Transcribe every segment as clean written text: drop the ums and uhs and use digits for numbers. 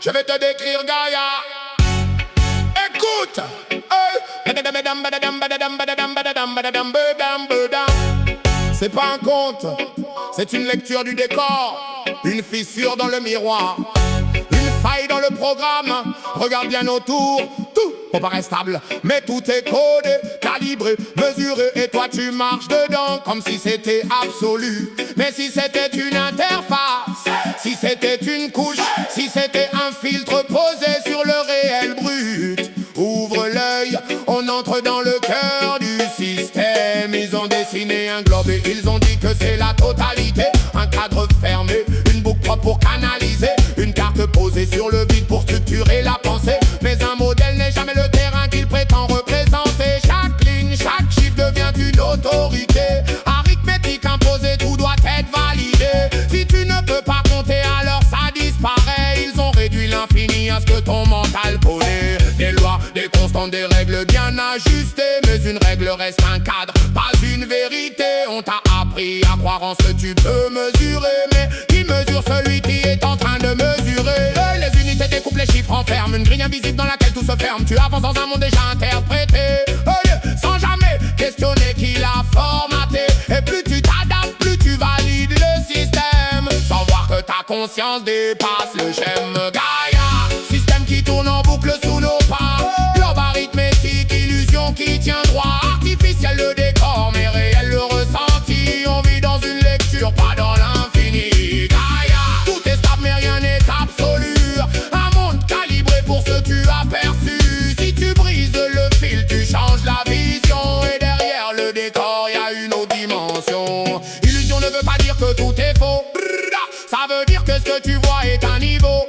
Je vais te décrire Gaïa. Écoute. C'est pas un conte, c'est une lecture du décor. Une fissure dans le miroir, une faille dans le programme. Regarde bien autour, tout paraît stable, mais tout est codé, calibré, mesuré. Et toi tu marches dedans comme si c'était absolu. Mais si c'était une interface, si c'était une couche, si c'était un filtre posé sur le réel brut. Ouvre l'œil, on entre dans le cœur du système. Ils ont dessiné un globe et ils ont dit que c'est la totalité. Un cadre fermé, une boucle propre pour canaliser, une carte posée sur le vide pour structurer la pensée. Mais un modèle n'est jamais le terrain qu'il prétend représenter. Chaque ligne, chaque chiffre devient une autorité. Arithmétique imposée, tout doit être validé. Si tu ne peux pas compter, alors ça disparaît. Ils ont réduit l'infini à ce que ton mental connaît. Des lois, des constantes, des règles bien ajustées. Mais une règle reste un cadre, pas une vérité. On t'a appris à croire en ce que tu peux mesurer. Mais qui mesure celui qui est en train de mesurer? Les unités découpent, les chiffres enferment. Une grille invisible dans laquelle tout se ferme. Tu avances dans un monde déjà interprété, sans jamais questionner qui l'a formaté. Et plus tu t'adaptes, plus tu valides le système, sans voir que ta conscience dépasse le schème. Gaïa, système qui tourne en boucle sous nos pas. Globe arithmétique, illusion qui tient droit. Artificiel le décor, mais réel le ressenti. On vit dans une lecture, pas dans l'infini. Gaïa, tout est stable mais rien n'est absolu. Un monde calibré pour ce que tu as perçu. Si tu brises le fil, tu changes la vision. Et derrière le décor, y a une autre dimension. Illusion ne veut pas dire que tout est faux. Ça veut dire que ce que tu vois est un niveau.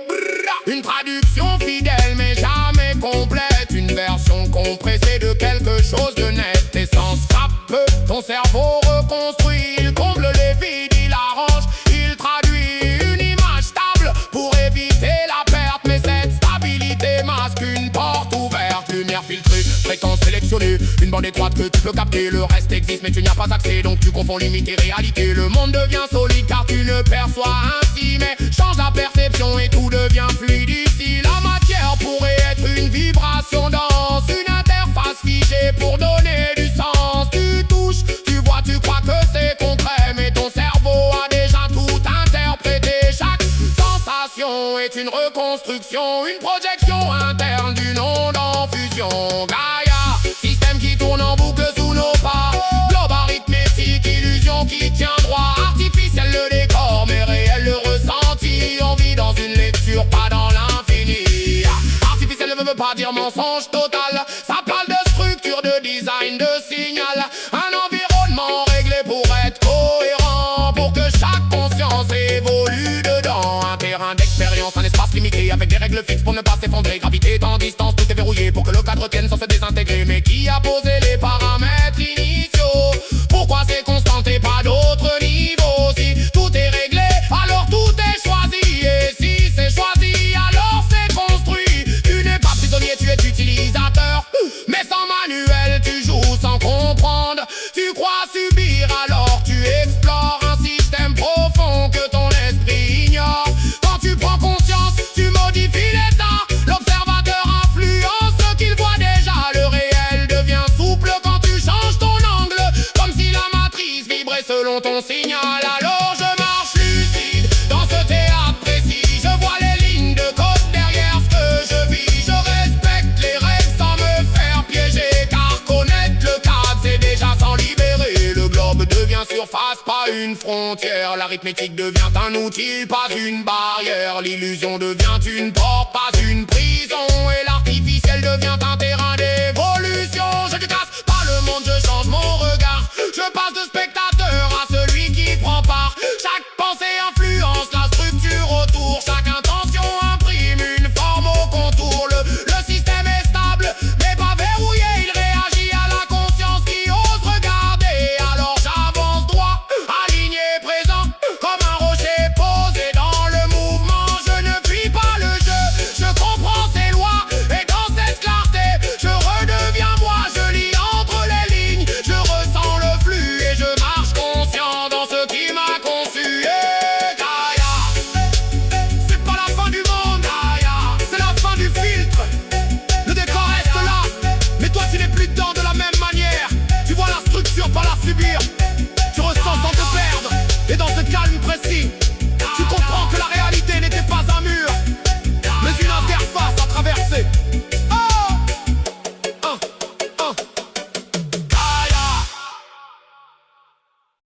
Une traduction fidèle mais jamais complète. Une version compressée de quelque chose de net. Essence frappe, ton cerveau reconstruit. Il comble les vides, il arrange, il traduit une image stable pour éviter la perte. Mais cette stabilité masque une porte ouverte. Lumière filtrée, fréquence sélectionnée. Une bande étroite que tu peux capter. Le reste existe mais tu n'y as pas accès. Donc tu confonds limite et réalité. Le monde devient solide car tu ne perçois ainsi. Mais change la perception et tout devient fluide ici. La matière pourrait être une vibration dense. Une interface figée pour donner du sens. Tu touches, tu vois, tu crois que c'est concret. Mais ton cerveau a déjà tout interprété. Chaque sensation est une reconstruction. Une projection interne d'une onde en fusion. Gaïa, système qui tourne en boucle sous nos pas. Globe arithmétique, illusion qui tient droit. Artificiel le décor, mais réel le ressenti. On vit dans une lecture, pas dans l'infini. Artificiel ne veut pas dire mensonge total. Ça parle de structure, de design, de signal. Un environnement réglé pour être cohérent, pour que chaque conscience évolue dedans. Un terrain d'expérience, un espace limité avec des règles fixes pour ne pas s'effondrer. Gravité, temps, distance, tout est verrouillé pour que le cadre tienne sans se désintégrer. Mais qui a posé les paramètres initiaux? Pourquoi c'est constant et pas d'autres niveaux? Si tout est réglé, alors tout est choisi. Et si c'est choisi, alors c'est construit. Tu n'es pas prisonnier, tu es utilisateur. Mais sans manuel, tu joues sans comprendre. Tu crois subir, alors tu explores un système profond que ton esprit ignore. Quand tu prends conscience, tu modifies l'état. L'observateur influence ce qu'il voit déjà. Le réel devient souple quand tu changes ton angle. Comme si la matrice vibrait selon ton signal. Alors je marche lucide dans ce théâtre précis. Je vois les lignes de code derrière ce que je vis. Je respecte les règles sans me faire piéger. Car connaître le cadre, c'est déjà s'en libérer. Le globe devient surface, pas une frontière. L'arithmétique devient un outil, pas une barrière. L'illusion devient une porte, pas une prison. Et l'artificiel devient un terrain d'évolution. Je ne casse pas le monde, je change mon regard. Je passe de spectateur